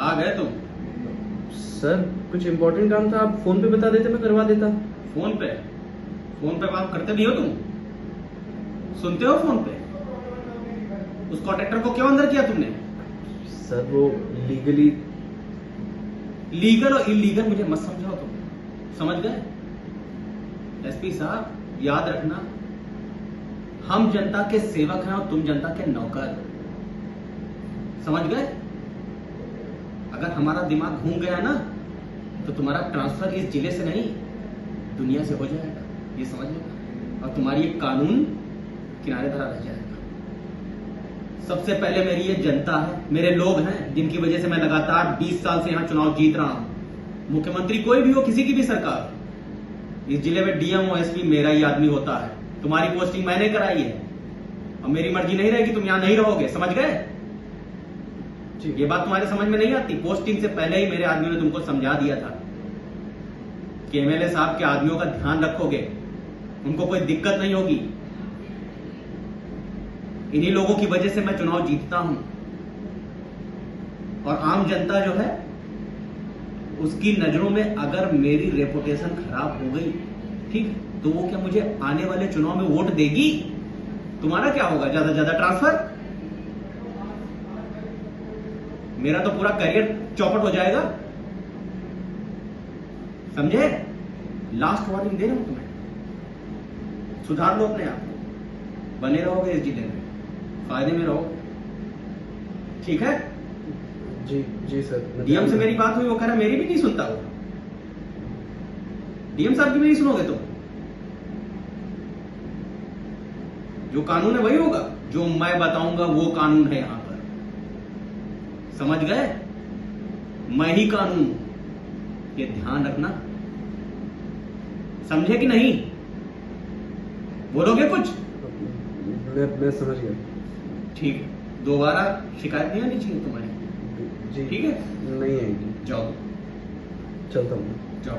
आ गए तुम? सर कुछ इम्पोर्टेंट काम था, आप फोन पे बता देते मैं करवा देता। फोन पे? फोन पे बात करते भी हो तुम? सुनते हो फोन पे? उस कॉन्ट्रैक्टर को क्यों अंदर किया तुमने? सर वो लीगली। लीगल और इलीगल मुझे मत समझाओ तुम, समझ गए? एसपी साहब याद रखना, हम जनता के सेवक हैं और तुम जनता के नौकर, समझ गए? अगर हमारा दिमाग घूम गया ना तो तुम्हारा ट्रांसफर इस जिले से नहीं दुनिया से हो जाएगा, ये समझ लेना। और तुम्हारी ये कानून किनारे धरा रह जाएगा। सबसे पहले मेरी ये जनता है, मेरे लोग हैं, जिनकी वजह से मैं लगातार 20 साल से यहां चुनाव जीत रहा हूं। मुख्यमंत्री कोई भी हो, किसी की भी सरकार, इस जिले में डीएम और एसपी मेरा ही आदमी होता है। तुम्हारी पोस्टिंग मैंने कराई है और मेरी मर्जी नहीं रहेगी, तुम यहां नहीं रहोगे, समझ गए? ये बात तुम्हारे समझ में नहीं आती? पोस्टिंग से पहले ही मेरे आदमियों ने तुमको समझा दिया था कि एमएलए साहब के आदमियों का ध्यान रखोगे, उनको कोई दिक्कत नहीं होगी। इन्हीं लोगों की वजह से मैं चुनाव जीतता हूं और आम जनता जो है उसकी नजरों में अगर मेरी रेपुटेशन खराब हो गई, ठीक, तो वो क्या मुझे आने वाले चुनाव में वोट देगी? तुम्हारा क्या होगा? ज्यादा से ज्यादा ट्रांसफर। मेरा तो पूरा करियर चौपट हो जाएगा, समझे? लास्ट वार्निंग दे रहा हूं तुम्हें, सुधार लो अपने आप को, बने रहोगे इस जिले में, फायदे में रहो, ठीक है? जी जी सर। डीएम से मेरी बात हुई, वो कह रहा मेरी भी नहीं सुनता वो। डीएम साहब की भी नहीं सुनोगे तुम? जो कानून है वही होगा, जो मैं बताऊंगा वो कानून है यहां पर, समझ गए? मैं ही कानून, ये ध्यान रखना, समझे कि नहीं? बोलोगे कुछ? मैं समझ गया। ठीक है, दोबारा शिकायत नहीं आनी चाहिए तुम्हारी, जी ठीक है? नहीं आएगी। जाओ, चलता हूँ। जाओ।